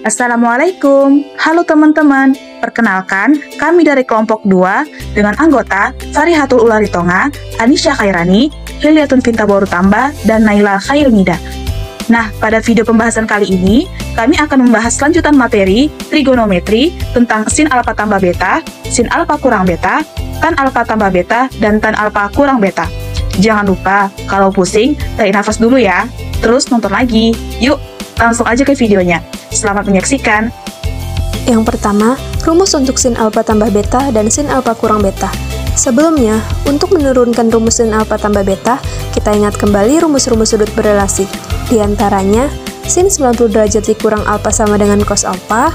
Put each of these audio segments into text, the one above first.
Assalamualaikum, halo teman-teman. Perkenalkan, kami dari kelompok 2 dengan anggota Farihatul Ularitonga, Anisha Khairani, Hilyatun Finta Boru Tamba, dan Naila Khairnida. Nah, pada video pembahasan kali ini, kami akan membahas lanjutan materi trigonometri tentang sin alfa tambah beta, sin alfa kurang beta, tan alfa tambah beta, dan tan alfa kurang beta. Jangan lupa, kalau pusing, tarik nafas dulu ya. Terus nonton lagi. Yuk, langsung aja ke videonya. Selamat menyaksikan. Yang pertama, rumus untuk sin alfa tambah beta dan sin alfa kurang beta. Sebelumnya, untuk menurunkan rumus sin alfa tambah beta, kita ingat kembali rumus-rumus sudut berelasi. Di antaranya, sin 90 derajat dikurang alfa sama dengan cos alfa,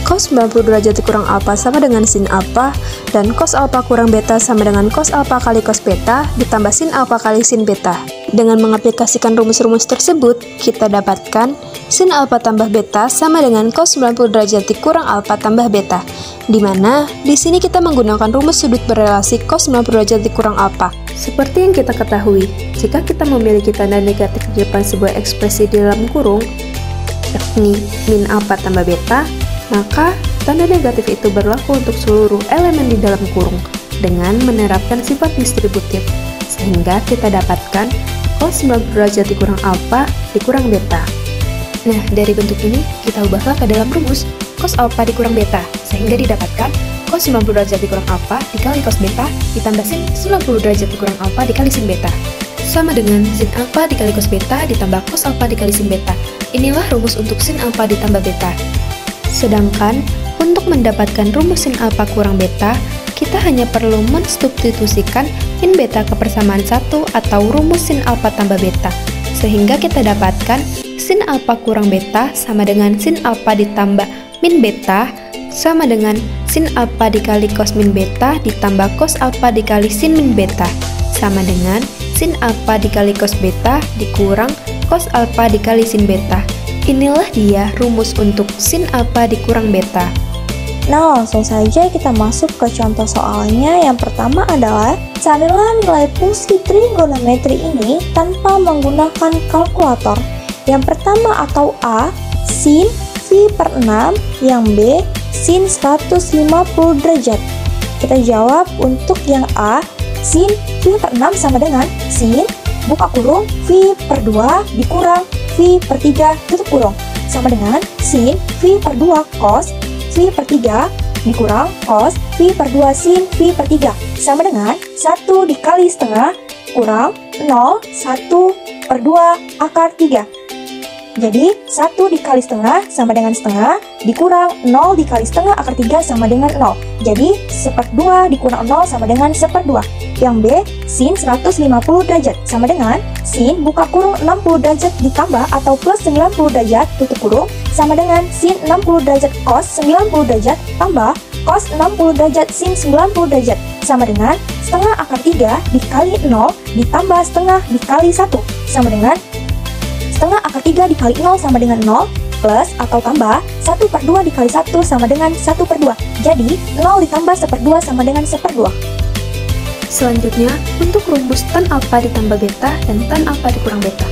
cos 90 derajat dikurang alfa sama dengan sin alfa, dan cos alfa kurang beta sama dengan cos alfa kali cos beta ditambah sin alfa kali sin beta. Dengan mengaplikasikan rumus-rumus tersebut, kita dapatkan sin alfa tambah beta sama dengan cos 90 derajat dikurang alfa tambah beta, di mana di sini kita menggunakan rumus sudut berelasi cos 90 derajat dikurang alfa. Seperti yang kita ketahui, jika kita memiliki tanda negatif di depan sebuah ekspresi di dalam kurung, yakni min alfa tambah beta, maka tanda negatif itu berlaku untuk seluruh elemen di dalam kurung dengan menerapkan sifat distributif, sehingga kita dapatkan cos 90 derajat dikurang alfa dikurang beta. Nah, dari bentuk ini kita ubahlah ke dalam rumus cos alfa dikurang beta, sehingga didapatkan cos 90 derajat dikurang alfa dikali cos beta ditambah sin 90 derajat dikurang alfa dikali sin beta, sama dengan sin alfa dikali cos beta ditambah cos alfa dikali sin beta. Inilah rumus untuk sin alfa ditambah beta. Sedangkan untuk mendapatkan rumus sin alfa kurang beta, kita hanya perlu mensubstitusikan min beta ke persamaan 1 atau rumus sin alfa tambah beta, sehingga kita dapatkan sin alfa kurang beta sama dengan sin alfa ditambah min beta sama dengan sin alfa dikali cos min beta ditambah cos alfa dikali sin min beta sama dengan sin alfa dikali cos beta dikurang cos alfa dikali sin beta. Inilah dia rumus untuk sin alfa dikurang beta. Nah, langsung saja kita masuk ke contoh soalnya. Yang pertama adalah carilah nilai fungsi trigonometri ini tanpa menggunakan kalkulator. Yang pertama atau A, sin V per 6, yang B, sin 150 derajat. Kita jawab untuk yang A, sin V per 6 sama dengan sin, buka kurung, V per 2 dikurang V per 3 tutup kurung, sama dengan sin V per 2 cos V per 3 dikurang cos V per 2 sin V per 3 sama dengan 1 dikali setengah kurang 0, 1 per 2 akar 3. Jadi 1 dikali setengah sama dengan setengah dikurang 0 dikali setengah akar 3 sama dengan 0. Jadi 1/2 dikurang 0 sama dengan 1/2. Yang B, sin 150 derajat sama dengan sin buka kurung 60 derajat ditambah atau plus 90 derajat tutup kurung sama dengan sin 60 derajat cos 90 derajat tambah cos 60 derajat sin 90 derajat sama dengan setengah akar 3 dikali 0 ditambah setengah dikali 1 sama dengan setengah akar 3 dikali 0 sama dengan 0 plus atau tambah 1/2 dikali 1 sama dengan 1/2. Jadi 0 ditambah 1/2 sama dengan 1/2. Selanjutnya, untuk rumus tan alfa ditambah beta dan tan alfa dikurang beta.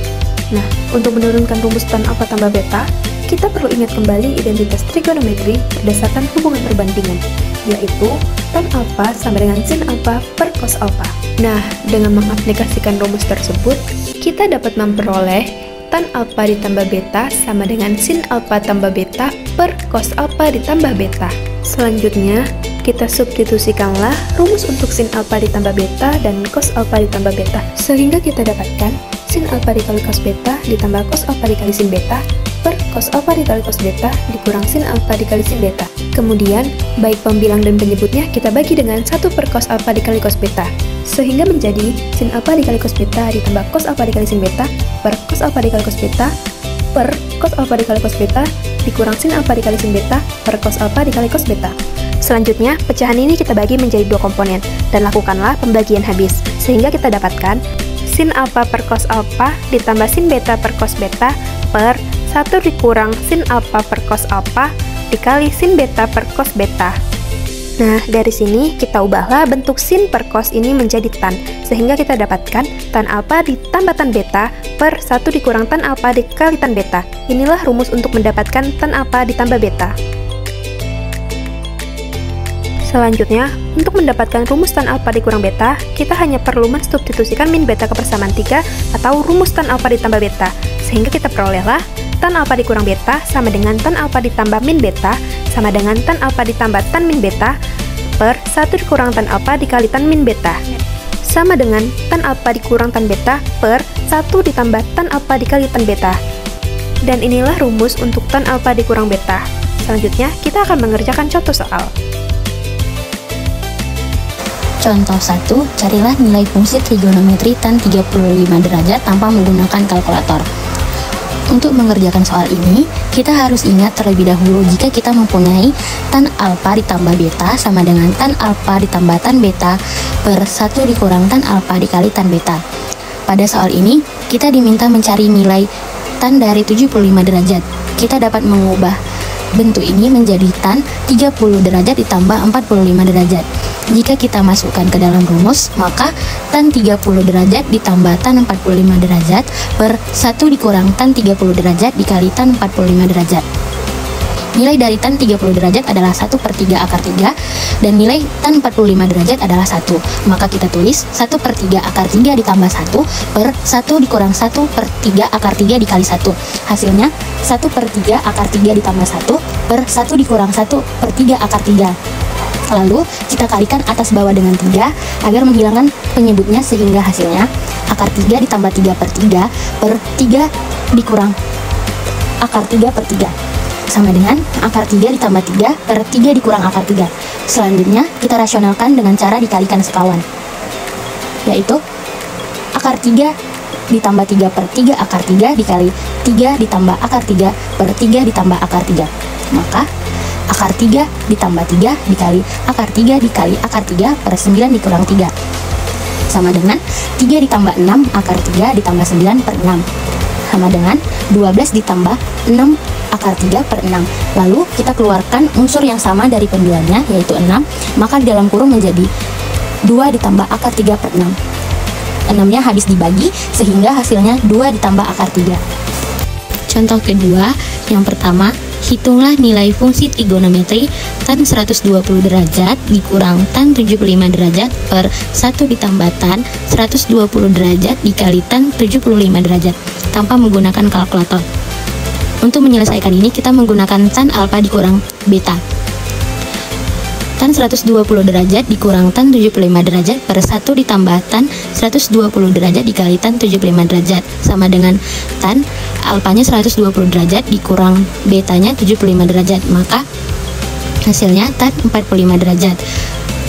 Nah, untuk menurunkan rumus tan alfa tambah beta, kita perlu ingat kembali identitas trigonometri berdasarkan hubungan perbandingan, yaitu tan alfa sama dengan sin alfa per cos alfa. Nah, dengan mengaplikasikan rumus tersebut, kita dapat memperoleh tan alfa ditambah beta sama dengan sin alfa tambah beta per cos alfa ditambah beta. Selanjutnya, kita substitusikanlah rumus untuk sin alfa ditambah beta dan cos alfa ditambah beta, sehingga kita dapatkan sin alfa dikali cos beta ditambah cos alfa dikali sin beta per cos alfa dikali cos beta dikurang sin alfa dikali sin beta. Kemudian, baik pembilang dan penyebutnya kita bagi dengan 1 per cos alfa dikali cos beta, sehingga menjadi sin alfa dikali cos beta ditambah cos alfa dikali sin beta per cos alfa dikali cos beta per cos alfa dikali cos beta dikurang sin alfa dikali sin beta per cos alfa dikali cos beta. Selanjutnya, pecahan ini kita bagi menjadi 2 komponen dan lakukanlah pembagian habis, sehingga kita dapatkan sin alfa per cos alfa ditambah sin beta per cos beta per 1 dikurang sin alfa per cos alfa dikali sin beta per cos beta. Nah, dari sini kita ubahlah bentuk sin per cos ini menjadi tan, sehingga kita dapatkan tan alfa ditambah tan beta per 1 dikurang tan alfa dikali tan beta. Inilah rumus untuk mendapatkan tan alfa ditambah beta. Selanjutnya, untuk mendapatkan rumus tan alfa dikurang beta, kita hanya perlu mensubstitusikan min beta ke persamaan 3 atau rumus tan alfa ditambah beta, sehingga kita perolehlah tan alfa dikurang beta sama dengan tan alfa ditambah min beta sama dengan tan alfa ditambah tan min beta per 1 dikurang tan alfa dikali tan min beta sama dengan tan alfa dikurang tan beta per 1 ditambah tan alfa dikali tan beta. Dan inilah rumus untuk tan alfa dikurang beta. Selanjutnya, kita akan mengerjakan contoh soal. Contoh 1, carilah nilai fungsi trigonometri tan 35 derajat tanpa menggunakan kalkulator. Untuk mengerjakan soal ini, kita harus ingat terlebih dahulu jika kita mempunyai tan alfa ditambah beta sama dengan tan alfa ditambah tan beta per 1 dikurang tan alfa dikali tan beta. Pada soal ini, kita diminta mencari nilai tan dari 75 derajat. Kita dapat mengubah bentuk ini menjadi tan 30 derajat ditambah 45 derajat. Jika kita masukkan ke dalam rumus, maka tan 30 derajat ditambah tan 45 derajat per 1 dikurang tan 30 derajat dikali tan 45 derajat. Nilai dari tan 30 derajat adalah 1 per 3 akar 3, dan nilai tan 45 derajat adalah 1. Maka kita tulis 1 per 3 akar 3 ditambah 1 per 1 dikurang 1 per 3 akar 3 dikali 1. Hasilnya 1 per 3 akar 3 ditambah 1 per 1 dikurang 1 per 3 akar 3. Lalu kita kalikan atas bawah dengan 3 agar menghilangkan penyebutnya, sehingga hasilnya akar 3 ditambah 3 per 3 per 3 dikurang akar 3 per 3 sama dengan akar 3 ditambah 3 per 3 dikurang akar 3. Selanjutnya kita rasionalkan dengan cara dikalikan sekawan, yaitu akar 3 ditambah 3 per 3 akar 3 dikali 3 ditambah akar 3 per 3 ditambah akar 3. Maka akar 3 ditambah 3 dikali akar 3 dikali akar 3 per 9 dikurang 3 sama dengan 3 ditambah 6 akar 3 ditambah 9 per 6 sama dengan 12 ditambah 6 akar 3 per 6. Lalu kita keluarkan unsur yang sama dari penjualnya, yaitu 6, maka di dalam kurung menjadi 2 ditambah akar 3 per 6. 6-nya habis dibagi sehingga hasilnya 2 ditambah akar 3. Contoh kedua, yang pertama, hitunglah nilai fungsi trigonometri tan 120 derajat dikurang tan 75 derajat per 1 ditambah tan 120 derajat dikali tan 75 derajat tanpa menggunakan kalkulator. Untuk menyelesaikan ini, kita menggunakan tan alfa dikurang beta. Tan 120 derajat dikurang tan 75 derajat per 1 ditambah tan 120 derajat dikali tan 75 derajat sama dengan tan alfanya 120 derajat dikurang betanya 75 derajat, maka hasilnya tan 45 derajat.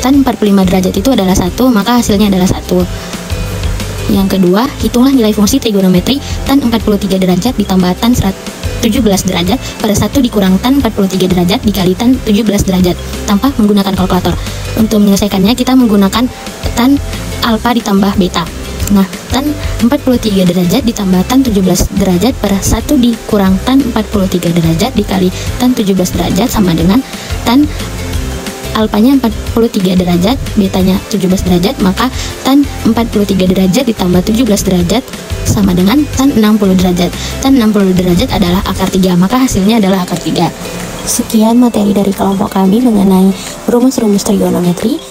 Tan 45 derajat itu adalah 1, maka hasilnya adalah 1. Yang kedua, hitunglah nilai fungsi trigonometri tan 43 derajat ditambah tan 17 derajat per 1 dikurang tan 43 derajat dikali tan 17 derajat tanpa menggunakan kalkulator. Untuk menyelesaikannya, kita menggunakan tan alfa ditambah beta. Nah, tan 43 derajat ditambah tan 17 derajat per 1 dikurang tan 43 derajat dikali tan 17 derajat sama dengan tan alfanya 43 derajat, betanya 17 derajat, maka tan 43 derajat ditambah 17 derajat sama dengan tan 60 derajat. Tan 60 derajat adalah akar 3, maka hasilnya adalah akar 3. Sekian materi dari kelompok kami mengenai rumus-rumus trigonometri.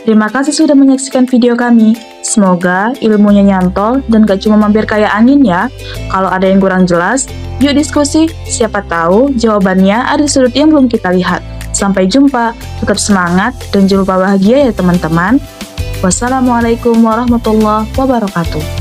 Terima kasih sudah menyaksikan video kami. Semoga ilmunya nyantol dan gak cuma mampir kayak angin ya. Kalau ada yang kurang jelas, yuk diskusi. Siapa tahu jawabannya ada di sudut yang belum kita lihat. Sampai jumpa, tetap semangat dan jangan lupa bahagia ya teman-teman. Wassalamualaikum warahmatullahi wabarakatuh.